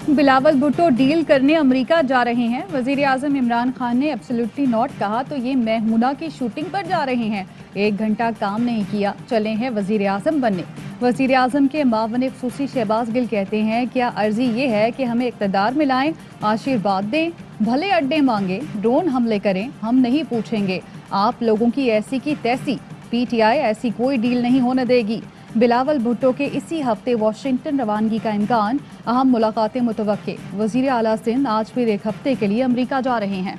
Bilawal Bhutto deal کرنے امریکہ جا رہے ہیں۔ وزیر اعظم عمران خان نے ایبسلیوٹلی ناٹ کہا تو یہ میمونہ کی شوٹنگ پر جا رہے ہیں۔ 1 گھنٹہ کام نہیں کیا، چلے ہیں وزیر اعظم بننے۔ وزیر اعظم کے معاون خصوصی شہباز گل کہتے ہیں کیا عرضی یہ ہے کہ ہمیں اقتدار میں لائیں، آشیرواد دیں، بھلے اڈے مانگیں، ڈرون حملے کریں، ہم نہیں پوچھیں گے۔ آپ لوگوں کی ایسی کی تیسی، پی ٹی آئی ایسی کوئی ڈیل نہیں ہونے دے گی۔ بلاول بھٹو کے اسی ہفتے واشنگٹن روانگی کا امکان، اہم ملاقاتیں متوقع۔ وزیر اعلیٰ سندھ آج پھر 1 ہفتے کے لیے امریکہ جا رہے ہیں۔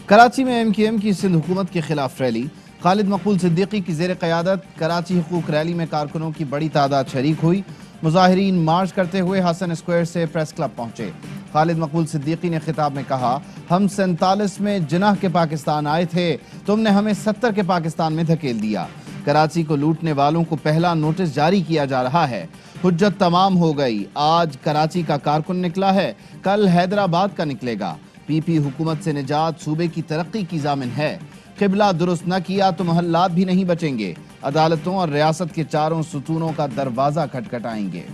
کراچی میں MQM کی سندھ حکومت کے خلاف ریلی۔ خالد مقبول صدیقی کی زیر قیادت کراچی حقوق ریلی میں کارکنوں کی بڑی تعداد شریک ہوئی۔ مظاہرین مارچ کرتے ہوئے حسن اسکوائر سے پریس کلب پہنچے۔ خالد مقبول صدیقی نے خطاب میں کہا، ہم 47 میں جناح کے پاکستان آئے تھے، تم نے ہمیں 70 کے پاکستان میں دھکیل دیا۔ کراچی کو لوٹنے والوں کو پہلا نوٹس جاری کیا جا رہا ہے۔ حجت تمام ہو گئی، آج کراچی کا کارکن نکلا ہے، کل حیدرآباد کا نکلے گا۔ پی حکومت سے نجات صوبے کی ترقی کی ضامن ہے۔ قبلہ درست نہ کیا تو محلات بھی نہیں بچیں گے۔ عدالتوں اور ریاست کے چاروں ستونوں کا دروازہ کھٹکھٹائیں گے۔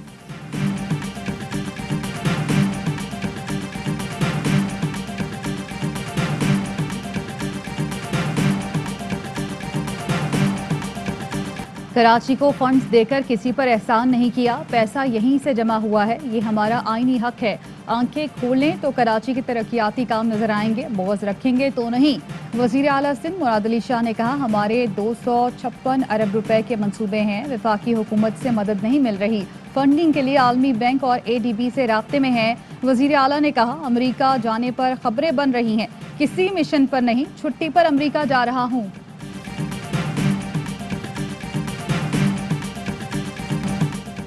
کراچی کو فنڈز دے کر کسی پر احسان نہیں کیا، پیسہ یہیں سے جمع ہوا ہے، یہ ہمارا آئینی حق ہے۔ آنکھیں کھولیں تو کراچی کے ترقیاتی کام نظر آئیں گے، بغض رکھیں گے تو نہیں۔ وزیر اعلیٰ سندھ مراد علی شاہ نے کہا، ہمارے 256 ارب روپے کے منصوبے ہیں، وفاقی حکومت سے مدد نہیں مل رہی، فنڈنگ کے لیے عالمی بینک اور ADB سے رابطے میں ہیں۔ وزیر اعلیٰ نے کہا، امریکہ جانے پر خبریں بن رہی ہیں، کسی مشن پر نہیں، چھٹی پر امریکہ جا رہا ہوں۔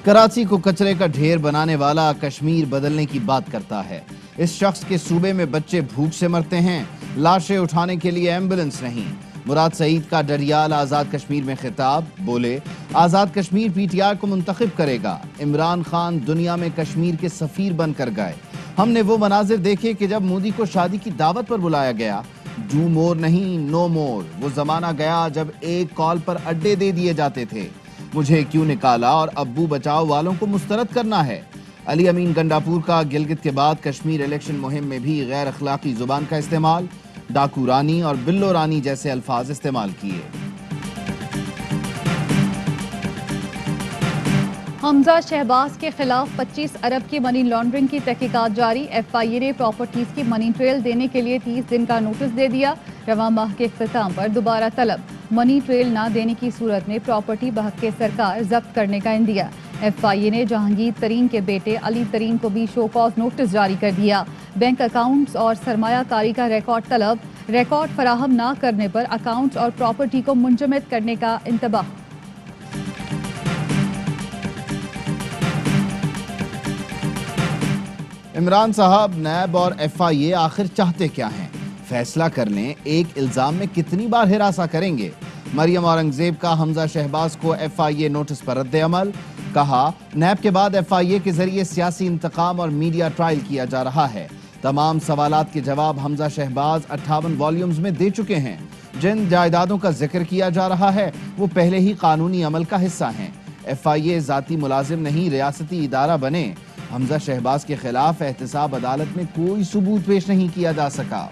کراچی کو کچرے کا ڈھیر بنانے والا کشمیر بدلنے کی بات کرتا ہے۔ اس شخص کے صوبے میں بچے بھوک سے مرتے ہیں، لاشیں اٹھانے کے لیے ایمبولنس نہیں۔ مراد سعید کا ڈریال آزاد کشمیر میں خطاب، بولے آزاد کشمیر PTI کو منتخب کرے گا۔ عمران خان دنیا میں کشمیر کے سفیر بن کر گئے۔ ہم نے وہ مناظر دیکھے کہ جب مودی کو شادی کی دعوت پر بلایا گیا، ڈو مور نہیں نو مور۔ وہ زمانہ گیا جب ایک کال پر اڈے دے دیے جاتے تھے۔ مجھے کیوں نکالا اور ابو بچاؤ والوں کو مسترد کرنا ہے۔ علی امین گنڈاپور کا گلگت کے بعد کشمیر الیکشن مہم میں بھی غیر اخلاقی زبان کا استعمال، ڈاکو رانی اور بلو رانی جیسے الفاظ استعمال کیے۔ حمزہ شہباز کے خلاف 25 ارب کی منی لانڈرنگ کی تحقیقات جاری۔ FIA نے پراپرٹیز کی منی ٹریل دینے کے لیے 30 دن کا نوٹس دے دیا۔ رواں ماہ کے اختتام پر دوبارہ طلب۔ منی ٹریل نہ دینے کی صورت میں پراپرٹی بحق سرکار ضبط کرنے کا عندیہ۔ FIA نے جہانگیر ترین کے بیٹے علی ترین کو بھی شو کاز نوٹس جاری کر دیا۔ بینک اکاؤنٹس اور سرمایہ کاری کا ریکارڈ طلب، ریکارڈ فراہم نہ کرنے پر اکاؤنٹس اور پراپرٹی کو منجمد کرنے کا انتباہ۔ عمران صاحب، نیب اور FIA آخر چاہتے کیا ہیں؟ فیصلہ کر لیں، ایک الزام میں کتنی بار ہراساں کریں گے؟ مریم اورنگزیب کا حمزہ شہباز کو FIA نوٹس پر رد عمل، کہا نیب کے بعد FIA کے ذریعے سیاسی انتقام اور میڈیا ٹرائل کیا جا رہا ہے۔ تمام سوالات کے جواب حمزہ شہباز 58 والیومز میں دے چکے ہیں۔ جن جائیدادوں کا ذکر کیا جا رہا ہے وہ پہلے ہی قانونی عمل کا حصہ ہیں۔ FIA ذاتی ملازم نہیں، ریاستی ادارہ بنے۔ حمزہ شہباز کے خلاف احتساب عدالت میں کوئی ثبوت پیش نہیں کیا جا سکا۔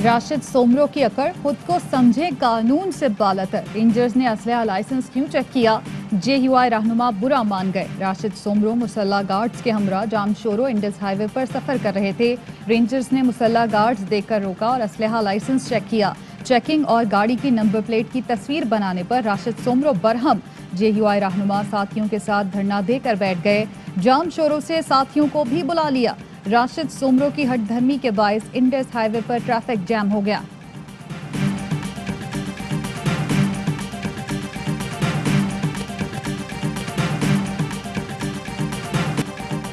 راشد سومرو کی اکڑ، خود کو سمجھے قانون سے بالاتر، رینجرز نے اسلحہ لائسنس کیوں چیک کیا؟ JUI رہنما برا مان گئے۔ راشد سومرو مسلح گارڈز کے ہمراہ جام شورو انڈس ہائی وے پر سفر کر رہے تھے۔ رینجرز نے مسلح گارڈز دیکھ کر روکا اور اسلحہ لائسنس چیک کیا۔ چیکنگ اور گاڑی کی نمبر پلیٹ کی تصویر بنانے پر راشد سومرو برہم۔ JUI رہنما ساتھیوں کے ساتھ دھرنا دے کر بیٹھ گئے۔ جام شورو سے ساتھیوں کو بھی بلا لیا۔ راشد سومرو کی ہٹ دھرمی کے باعث انڈس ہائی وے پر ٹریفک جام ہو گیا۔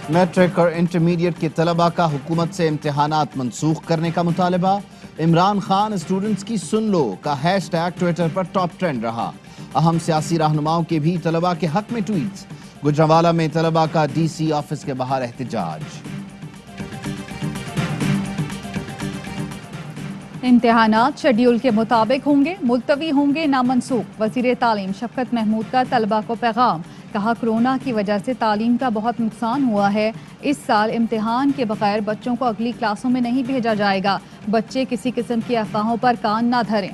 میٹرک اور انٹرمیڈیٹ کے طلبہ کا حکومت سے امتحانات منسوخ کرنے کا مطالبہ۔ عمران خان اسٹوڈنٹس کی سن لو کا ہیش ٹیگ ٹویٹر پر ٹاپ ٹرینڈ رہا۔ اہم سیاسی رہنماؤں کے بھی طلبہ کے حق میں ٹویٹس۔ गुजरांवाला में तलबा का DC ऑफिस के बाहर एहतजाज। इम्तिहानात शेड्यूल के मुताबिक होंगे, मुलतवी होंगे ना मनसूख। वज़ीर तालीम शफकत महमूद का तलबा को पैगाम, कहा कोरोना की वजह से तालीम का बहुत नुकसान हुआ है। इस साल इम्तिहान के बगैर बच्चों को अगली क्लासों में नहीं भेजा जाएगा। बच्चे किसी किस्म की अफवाहों पर कान ना धरें।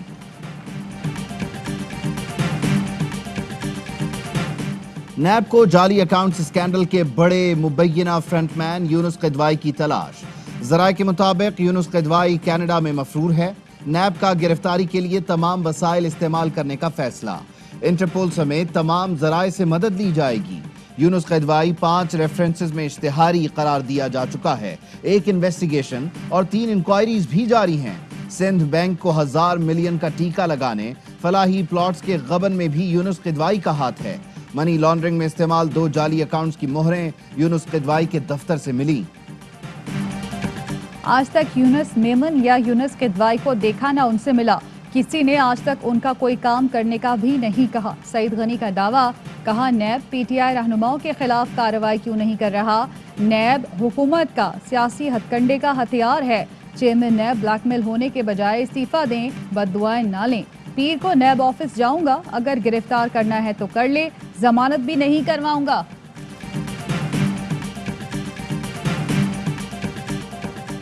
नैब को जाली अकाउंट स्कैंडल के बड़े मुबैना फ्रंटमैन यूनुस क़िदवाई की तलाश। ज़राए के मुताबिक यूनुस क़िदवाई कनाडा में मफरूर है। नैब का गिरफ्तारी के लिए तमाम वसाइल इस्तेमाल करने का फैसला। इंटरपोल समेत तमाम ज़राए से मदद ली जाएगी। यूनुस क़िदवाई 5 रेफरेंसेस में इश्तिहारी करार दिया जा चुका है। 1 इन्वेस्टिगेशन और 3 इंक्वायरीज भी जारी हैं। सिंध बैंक को 1000 मिलियन का टीका लगाने, फलाही प्लॉट्स के गबन में भी यूनुस क़िदवाई का हाथ है। मनी लॉन्ड्रिंग में इस्तेमाल 2 जाली अकाउंट्स की मोहरें यूनुस क़िदवाई के दफ्तर से मिली। आज तक यूनुस मेमन या यूनुस क़िदवाई को देखा ना उनसे मिला। किसी ने आज तक उनका कोई काम करने का भी नहीं कहा। सईद गनी का दावा, कहा नैब PTI रहनुमाओं के खिलाफ कार्रवाई क्यों नहीं कर रहा। नैब हुकूमत का सियासी हथकंडे का हथियार है। चेयरमैन नैब ब्लैकमेल होने के बजाय इस्तीफा दें, बददुआएं ना लें। पीर को नैब ऑफिस जाऊंगा, अगर गिरफ्तार करना है तो कर ले, जमानत भी नहीं करवाऊंगा।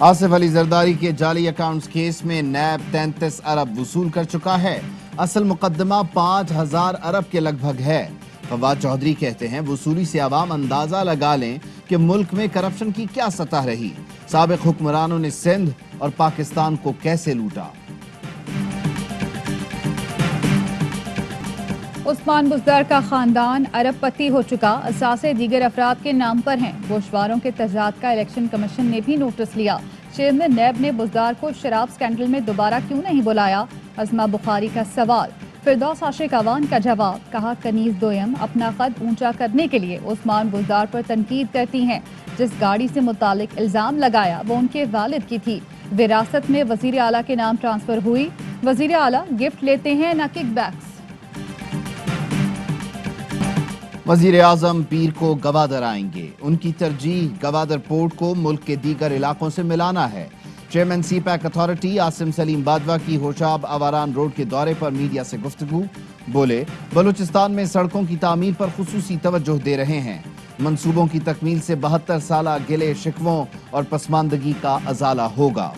आसिफ अली जरदारी के जाली अकाउंट्स केस में नैब 33 अरब वसूल कर चुका है। असल मुकदमा 5000 अरब के लगभग है। फवाद चौधरी कहते हैं वसूली से आवाम अंदाजा लगा लें कि मुल्क में करप्शन की क्या सतह रही। साबिक हुक्मरानों ने सिंध और पाकिस्तान को कैसे लूटा। उस्मान बुज़दार का खानदान अरबपति हो चुका। असासे दीगर अफराद के नाम पर हैं। गोशवारों के तजाद का इलेक्शन कमीशन ने भी नोटिस लिया। चेयरमैन नैब ने बुज़दार को शराब स्कैंडल में दोबारा क्यों नहीं बुलाया। अज़मा बुखारी का सवाल, फिरदौस आशिक अवान का जवाब, कहा कनीज़ दोयम अपना कद ऊंचा करने के लिए उस्मान बुज़दार पर तनकीद करती हैं। जिस गाड़ी से मुतालिक इल्ज़ाम लगाया वो उनके वालिद की थी। विरासत में वज़ीर आला के नाम ट्रांसफ़र हुई। वज़ीर आला गिफ्ट लेते हैं न किकबैक्स। वज़ीर आज़म पीर को गवादर आएंगे। उनकी तरजीह गवादर पोर्ट को मुल्क के दीगर इलाकों से मिलाना है। Chairman CPAC authority Asim Saleem Badwa की होशाब आवारान रोड के दौरे पर मीडिया से गुफ्तगू। बोले बलूचिस्तान में सड़कों की तामीर पर खुसूसी तवज्जो दे रहे हैं। मंसूबों की तकमील से 72 साला गिले शिकवों और पसमानदगी का अजाला होगा।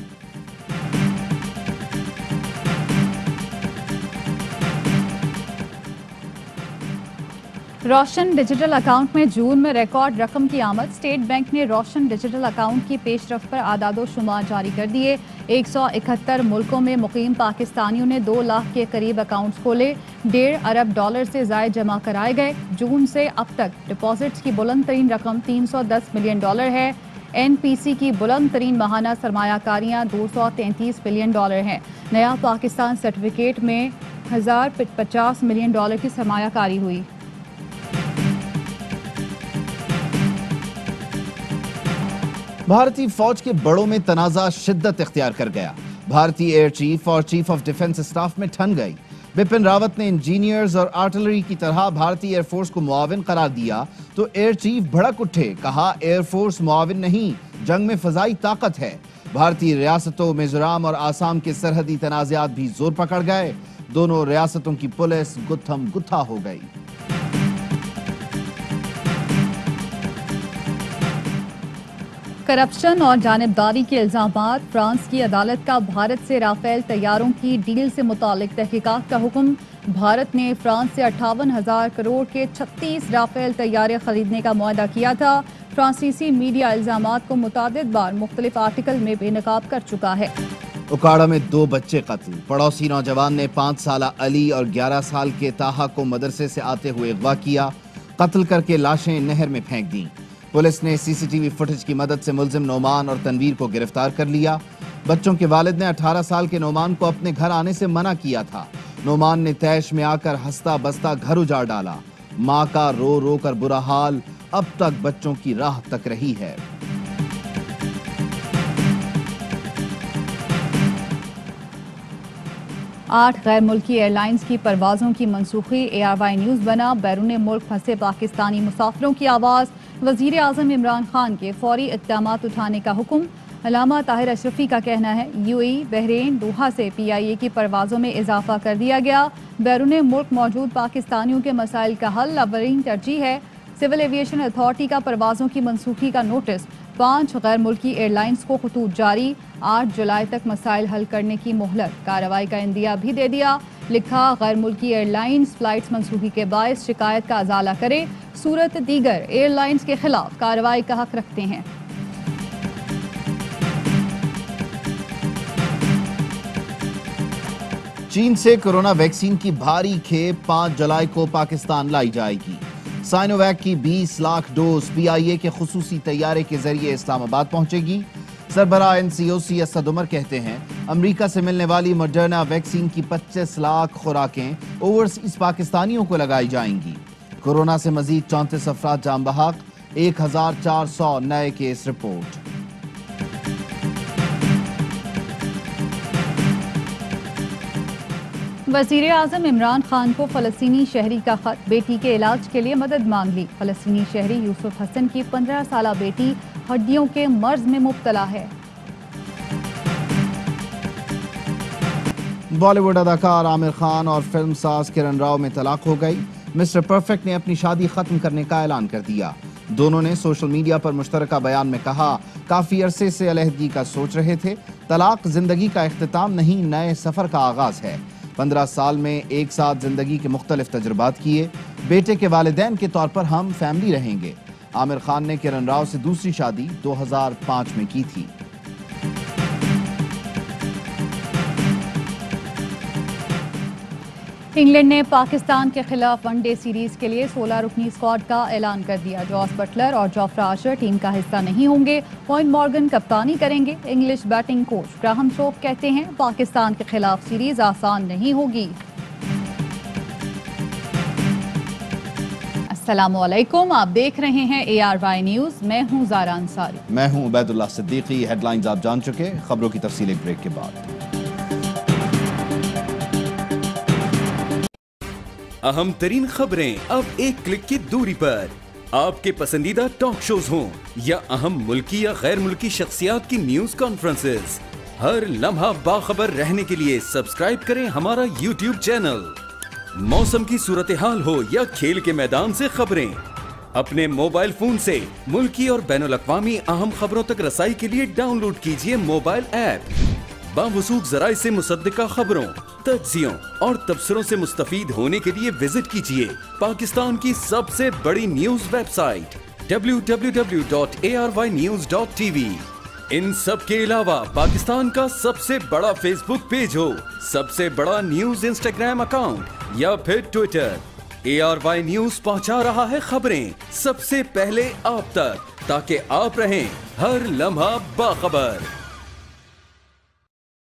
रोशन डिजिटल अकाउंट में जून में रिकॉर्ड रकम की आमद। स्टेट बैंक ने रोशन डिजिटल अकाउंट की पेशरफ पर आदादो शुमार जारी कर दिए। 171 मुल्कों में मुकीम पाकिस्तानियों ने 2 लाख के करीब अकाउंट्स खोले। $1.5 अरब से ज़ायद जमा कराए गए। जून से अब तक डिपॉजिट्स की बुलंद तरीन रकम $310 मिलियन है। NPC की बुलंद तरीन माहाना सरमायाकारियाँ $233 बिलियन हैं। नया पाकिस्तान सर्टिफिकेट में $1050 मिलियन की सरमायाकारी हुई। भारतीय फौज के बड़ों में तनाज़ा शिद्दत इख्तियार कर गया। भारतीय एयर चीफ और चीफ ऑफ डिफेंस स्टाफ में ठन गई। बिपिन रावत ने इंजीनियर्स और आर्टिलरी की तरह भारतीय एयरफोर्स को मुआविन करार दिया तो एयर चीफ भड़क उठे। कहा एयरफोर्स मुआविन नहीं, जंग में फजाई ताकत है। भारतीय रियासतों मिजोरम और आसाम के सरहदी तनाज़ात भी जोर पकड़ गए। दोनों रियासतों की पुलिस गुत्थम गुत्था हो गई। करप्शन और जानिबदारी के इल्जामात। फ्रांस की अदालत का भारत से राफेल तैयारों की डील से मुतालिक तहकीकात का हुक्म। भारत ने फ्रांस से 58,000 करोड़ के 36 राफेल तैयारे खरीदने का मुआहदा किया था। फ्रांसीसी मीडिया इल्जामात को मुतादिद बार मुख्तलिफ आर्टिकल में बेनकाब कर चुका है। उकाड़ा में 2 बच्चे कत्ल। पड़ोसी नौजवान ने 5 साला अली और 11 साल के ताहा को मदरसे से आते हुए अगवा किया। कत्ल करके लाशें नहर में फेंक दी। पुलिस ने CCTV फुटेज की मदद से मुलजिम नोमान और तनवीर को गिरफ्तार कर लिया। बच्चों के वालिद ने 18 साल के नोमान को अपने घर आने से मना किया था। नोमान ने तैश में आकर हंसता बसता घर उजाड़ डाला। माँ का रो रो कर बुरा हाल अब तक बच्चों की राह तक रही है। 8 गैर मुल्की एयरलाइंस की परवाज़ों की मनसूखी। ARY न्यूज़ बना बैरून मुल्क फंसे पाकिस्तानी मुसाफिरों की आवाज़। वज़ीर आज़म इमरान खान के फौरी इक़दामात उठाने का हुक्म। अल्लामा ताहिर अशरफी का कहना है UAE, बहरीन, दोहा से PIA की परवाज़ों में इजाफा कर दिया गया। बैरून मुल्क मौजूद पाकिस्तानियों के मसाइल का हल अवलीन तरजीह है। सिविल एविएशन अथॉरिटी का परवाज़ों की मनसूखी का नोटिस। 5 गैर मुल्की एयरलाइंस को खतूत जारी। 8 जुलाई तक मसाइल हल करने की मोहलत। कार्रवाई का इंदिया भी दे दिया। लिखा, गैर मुल्की एयरलाइंस फ्लाइट्स मनसूखी के बायस शिकायत का अजाला करे। सूरत दीगर एयरलाइंस के खिलाफ कार्रवाई का हक रखते हैं। चीन से कोरोना वैक्सीन की भारी खेप 5 जुलाई को पाकिस्तान लाई जाएगी। साइनोवैक की 20 लाख डोज PIA के खुसूसी तैयारे के जरिए इस्लामाबाद पहुंचेगी। सरबराह NCOC असद उमर कहते हैं अमेरिका से मिलने वाली मॉडर्ना वैक्सीन की 25 लाख खुराकें ओवरसीज पाकिस्तानियों को लगाई जाएंगी। कोरोना से मजीद 34 अफराद जान बहक, 1400 नए केस रिपोर्ट। वज़ीर आज़म इमरान खान को फ़लस्तीनी शहरी का खत। बेटी के इलाज के लिए मदद मांग ली। फ़लस्तीनी शहरी यूसुफ हसन की 15 साला बेटी हड्डियों के मर्ज में मुब्तला है। बॉलीवुड अदाकार आमिर खान और फिल्म साज किरण राव में तलाक हो गई। मिस्टर परफेक्ट ने अपनी शादी खत्म करने का ऐलान कर दिया। दोनों ने सोशल मीडिया पर मुश्तरका बयान में कहा, काफी अरसे से अलहदगी का सोच रहे थे। तलाक जिंदगी का इख्तिताम नहीं, नए सफर का आगाज है। 15 साल में एक साथ जिंदगी के मुख्तलिफ तजुर्बात किए। बेटे के वालिदैन के तौर पर हम फैमिली रहेंगे। आमिर खान ने किरण राव से दूसरी शादी 2005 में की थी। इंग्लैंड ने पाकिस्तान के खिलाफ वनडे सीरीज के लिए 16 रुकनी स्क्वाड का ऐलान कर दिया। जॉस बटलर और जोफ्रा आर्चर टीम का हिस्सा नहीं होंगे। पॉइंट मॉर्गन कप्तानी करेंगे। English batting coach Graham Stoke कहते हैं पाकिस्तान के खिलाफ सीरीज आसान नहीं होगी। अस्सलामुअलैकुम, आप देख रहे हैं ARY न्यूज़। मैं हूं ज़ारा अंसारी। मैं हूं उबैदुल्लाह सिद्दीकी। हेडलाइंस आप जान चुके, खबरों की तफसील एक ब्रेक के बाद। अहम तरीन खबरें अब एक क्लिक की दूरी पर। आपके पसंदीदा टॉक शोज हों या अहम मुल्की या गैर मुल्की शख्सियात की न्यूज कॉन्फ्रेंसेस, हर लम्हा बाखबर रहने के लिए सब्सक्राइब करें हमारा YouTube चैनल। मौसम की सूरत हाल हो या खेल के मैदान से खबरें, अपने मोबाइल फोन से मुल्की और बैनुल-अक़वामी अहम खबरों तक रसाई के लिए डाउनलोड कीजिए मोबाइल ऐप। बावसूख ज़राए से मुसद्दिका खबरों, तज्ज़ियों और तबसरों से मुस्तफीद होने के लिए विजिट कीजिए पाकिस्तान की सबसे बड़ी न्यूज वेबसाइट www.arYnews.tv। इन सब के अलावा पाकिस्तान का सबसे बड़ा फेसबुक पेज हो, सबसे बड़ा न्यूज इंस्टाग्राम अकाउंट या फिर ट्विटर, ARY न्यूज पहुंचा रहा है खबरें सबसे पहले आप तक, ताकि आप रहें हर लम्हा बाखबर।